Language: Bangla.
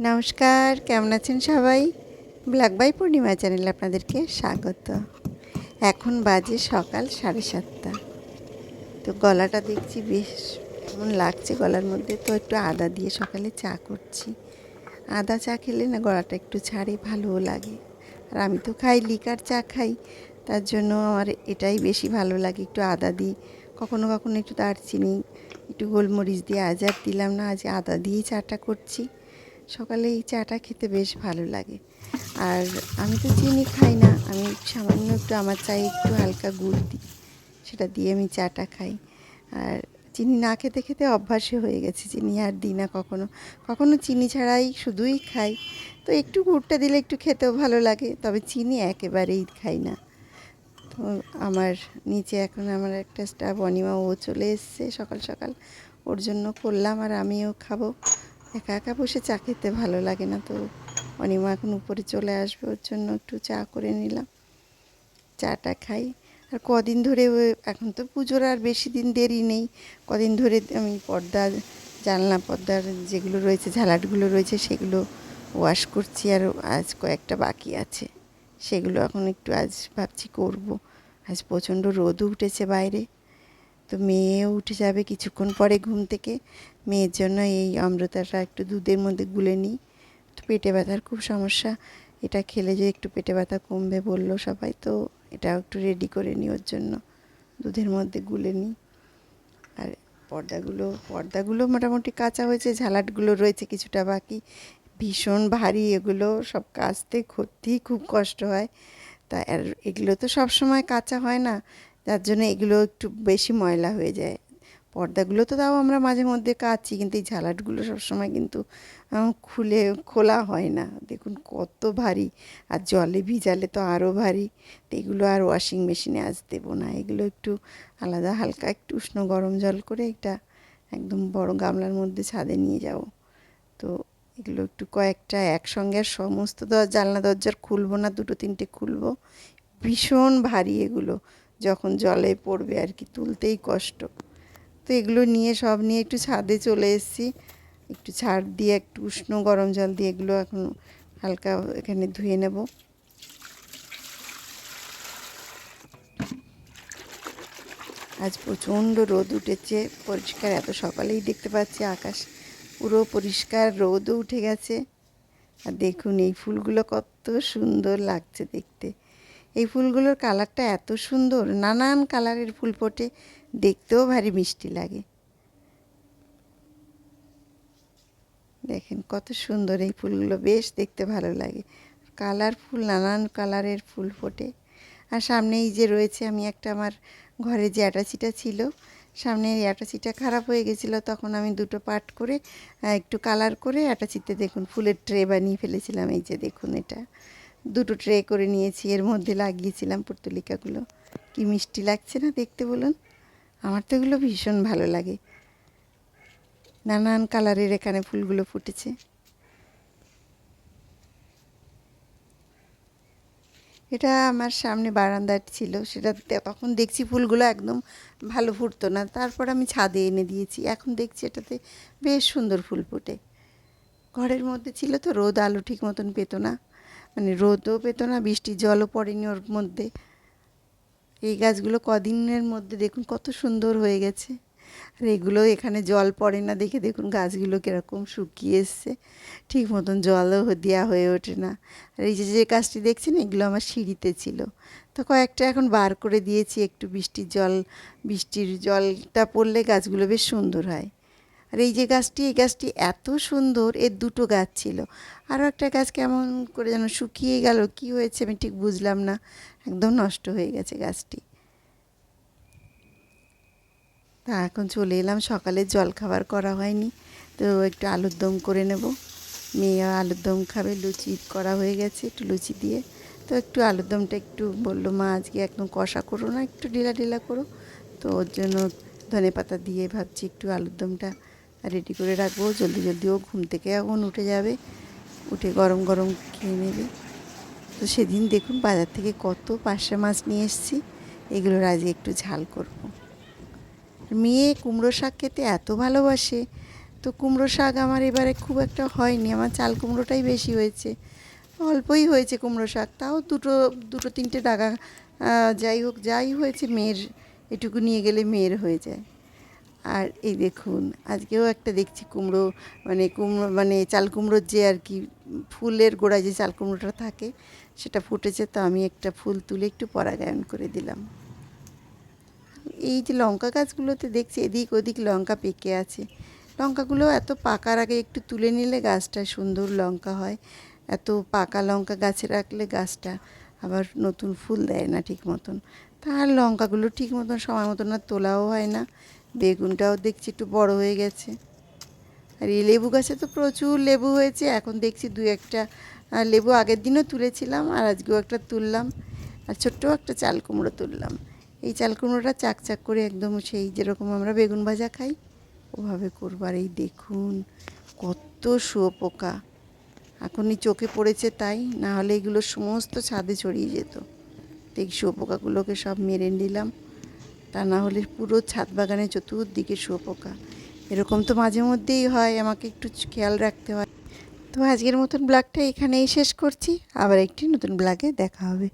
নমস্কার, কেমন আছেন সবাই? ব্ল্যাক বাই পূর্ণিমা চ্যানেলে আপনাদেরকে স্বাগত। এখন বাজে সকাল 7:30। তো গলাটা দেখছি বেশ কেমন লাগছে গলার মধ্যে, তো একটু আদা দিয়ে সকালে চা করছি। আদা চা খেলে না গলাটা একটু ছাড়ে, ভালোও লাগে। আর আমি তো খাই লিকার চা খাই, তার জন্য আমার এটাই বেশি ভালো লাগে। একটু আদা দিই, কখনো কখনো একটু দারচিনি, একটু গোলমরিচ দিয়ে, আজ আর দিলাম না, আজ আদা দিয়েই চাটা করছি। সকালে এই চাটা খেতে বেশ ভালো লাগে। আর আমি তো চিনি খাই না, আমি সামান্য একটু আমার চায়ে একটু হালকা গুড় দিই, সেটা দিয়ে আমি চাটা খাই। আর চিনি না খেতে খেতে অভ্যাসে হয়ে গেছে, চিনি আর দিই না কখনো কখনো, চিনি ছাড়াই শুধুই খাই। তো একটু গুড়টা দিলে একটু খেতেও ভালো লাগে, তবে চিনি একেবারেই খাই না। তো আমার নিচে এখন আমার একটা স্টাফ অনিমা, ও চলে এসছে সকাল সকাল, ওর জন্য করলাম, আর আমিও খাবো। একা একা বসে চা খেতে ভালো লাগে না, তো অনিমা এখন উপরে চলে আসবে, ওর জন্য একটু চা করে নিলাম, চাটা খাই। আর কদিন ধরে এখন তো পুজোর আর বেশি দিন দেরি নেই, কদিন ধরে আমি জানলা পর্দার যেগুলো রয়েছে, ঝালাটগুলো রয়েছে, সেগুলো ওয়াশ করছি। আর আজ কয়েকটা বাকি আছে, সেগুলো এখন একটু আজ ভাবছি করব। আজ প্রচণ্ড রোদও উঠেছে বাইরে, তো মেয়েও উঠে যাবে কিছুক্ষণ পরে ঘুম থেকে। মেয়ের জন্য এই অমৃতাটা একটু দুধের মধ্যে গুলে নিই, তো পেটে ব্যথার খুব সমস্যা, এটা খেলে যে একটু পেটে ব্যথা কমবে বললো সবাই, তো এটাও একটু রেডি করে নিই ওর জন্য, দুধের মধ্যে গুলে নিই। আর পর্দাগুলো মোটামুটি কাঁচা হয়েছে, ঝালাটগুলো রয়েছে কিছুটা বাকি। ভীষণ ভারী, এগুলো সব কাচতে সত্যিই খুব কষ্ট হয়। তা আর এগুলো তো সব সময় কাঁচা হয় না, যার জন্য এগুলো একটু বেশি ময়লা হয়ে যায়। পর্দাগুলো তো তাও আমরা মাঝে মধ্যে কাচি, কিন্তু এই ঝালাটগুলো সবসময় কিন্তু খোলা হয় না। দেখুন কত ভারী, আর জলে ভিজালে তো আরও ভারী। তো এগুলো আর ওয়াশিং মেশিনে আজ দেবো না, এগুলো একটু আলাদা হালকা একটু উষ্ণ গরম জল করে একটা একদম বড় গামলার মধ্যে ছাদে নিয়ে যাব। তো এগুলো একটু কয়েকটা একসঙ্গে আর সমস্ত জানলা দরজার খুলবো না, দুটো তিনটে খুলবো। ভীষণ ভারী এগুলো, যখন জলে পড়বে আর কি, তুলতেই কষ্ট। তো এগুলো নিয়ে সব নিয়ে একটু ছাদে চলে এসেছি, একটু ছাড় দিয়ে একটু উষ্ণ গরম জল দিয়ে এগুলো এখন হালকা এখানে ধুয়ে নেব। আজ প্রচণ্ড রোদ উঠেছে, পরিষ্কার, এত সকালেই দেখতে পাচ্ছি আকাশ পুরো পরিষ্কার, রোদও উঠে গেছে। আর দেখুন এই ফুলগুলো কত সুন্দর লাগছে দেখতে। এই ফুলগুলোর কালারটা এত সুন্দর, নানান কালারের ফুল ফোটে, দেখতেও ভারী মিষ্টি লাগে। দেখেন কত সুন্দর এই ফুলগুলো, বেশ দেখতে ভালো লাগে, কালারফুল, নানান কালারের ফুল ফোটে। আর সামনে এই যে রয়েছে, আমি একটা আমার ঘরে যে অ্যাটাচিটা ছিল, সামনে এই অ্যাটাচিটা খারাপ হয়ে গেছিলো, তখন আমি দুটো পার্ট করে একটু কালার করে অ্যাটাচিতে দেখুন ফুলের ট্রে বানিয়ে ফেলেছিলাম। এই যে দেখুন, এটা দুটো ট্রে করে নিয়েছি, এর মধ্যে লাগিয়েছিলাম পর্তুলিকাগুলো। কি মিষ্টি লাগছে না দেখতে বলুন? আমার তো এগুলো ভীষণ ভালো লাগে, নানান কালারের এখানে ফুলগুলো ফুটেছে। এটা আমার সামনে বারান্দায় ছিল, সেটা তখন দেখছি ফুলগুলো একদম ভালো ফুটতো না, তারপর আমি ছাদে এনে দিয়েছি, এখন দেখছি এটাতে বেশ সুন্দর ফুল ফোটে। ঘরের মধ্যে ছিল তো, রোদ আলো ঠিক মতন পেতো না, মানে রোদও পেতো না, বৃষ্টির জলও পড়েনি ওর মধ্যে। এই গাছগুলো কদিনের মধ্যে দেখুন কত সুন্দর হয়ে গেছে। আর এগুলো এখানে জল পড়ে না দেখে দেখুন গাছগুলো কীরকম শুকিয়ে এসছে, ঠিক মতন জলও দেওয়া হয়ে ওঠে না। আর এই যে যে গাছটি দেখছেন, এগুলো আমার সিঁড়িতে ছিল, তো কয়েকটা এখন বার করে দিয়েছি, একটু বৃষ্টির জলটা পড়লে গাছগুলো বেশ সুন্দর হয়। আর এই যে গাছটি, এই গাছটি এত সুন্দর, এর দুটো গাছ ছিল, আরও একটা গাছ কেমন করে যেন শুকিয়ে গেল, কি হয়েছে আমি ঠিক বুঝলাম না, একদম নষ্ট হয়ে গেছে গাছটি। তা এখন চলে এলাম, সকালে জলখাবার করা হয়নি, তো একটু আলুর দম করে নেব। মেয়ে আলুর দম খাবে, লুচি করা হয়ে গেছে, একটু লুচি দিয়ে। তো একটু আলুর দমটা একটু বললো মা আজকে একদম কষা করো না, একটু ঢিলা ঢিলা করো, তো ওর জন্য ধনেপাতা দিয়ে ভাবছি একটু আলুর দমটা রেডি করে রাখবো, জলদি জলদি ও ঘুম থেকে এখন উঠে যাবে, উঠে গরম গরম খেয়ে নেবে। তো সেদিন দেখুন বাজার থেকে কত পার্শে মাছ নিয়ে এসেছি, এগুলোর আজকে একটু ঝাল করব। মেয়ে কুমড়ো শাক খেতে এত ভালোবাসে, তো কুমড়ো শাক আমার এবারে খুব একটা হয়নি, আমার চাল কুমড়োটাই বেশি হয়েছে। অল্পই হয়েছে কুমড়ো শাক, তাও দুটো দুটো তিনটে ডাগা। যাই হোক, যাই হয়েছে মেয়ের, এটুকু নিয়ে গেলে মেয়ের হয়ে যায়। আর এই দেখুন, আজকেও একটা দেখছি কুমড়ো, মানে চাল কুমড়োর যে আর কি ফুলের গোড়ায় যে চাল কুমড়োটা থাকে সেটা ফুটেছে, তো আমি একটা ফুল তুলে একটু পরাগায়ন করে দিলাম। এই যে লঙ্কা গাছগুলোতে দেখছি এদিক ওদিক লঙ্কা পেকে আছে। লঙ্কাগুলো এত পাকার আগে একটু তুলে নিলে গাছটা সুন্দর লঙ্কা হয়। এত পাকা লঙ্কা গাছে রাখলে গাছটা আবার নতুন ফুল দেয় না ঠিক মতন। তার লঙ্কাগুলো ঠিক মতন সময় মতন আর তোলাও হয় না। বেগুনটাও দেখছি একটু বড় হয়ে গেছে। আর এই লেবু গাছে তো প্রচুর লেবু হয়েছে, এখন দেখছি দু একটা লেবু আগের দিনও তুলেছিলাম আর আজকেও একটা তুললাম। আর ছোট্ট একটা চাল কুমড়ো তুললাম। এই চাল কুমড়োটা চাক করে একদম সেই যেরকম আমরা বেগুন ভাজা খাই ওভাবে করবো। আর এই দেখুন কত শুঁয়োপোকা, এখনই চোখে পড়েছে তাই, না হলে এগুলো সমস্ত ছাদে ছড়িয়ে যেত। তো এই শুঁয়োপোকাগুলোকে সব মেরে নিলাম, তা না হলে পুরো ছাদ বাগানে চতুর্দিকে শুঁয়োপোকা। এরকম তো মাঝে মধ্যেই হয়, আমাকে একটু খেয়াল রাখতে হয়। তো আজকের মতন ব্লগটা এখানেই শেষ করছি, আবার একটি নতুন ব্লগে দেখা হবে।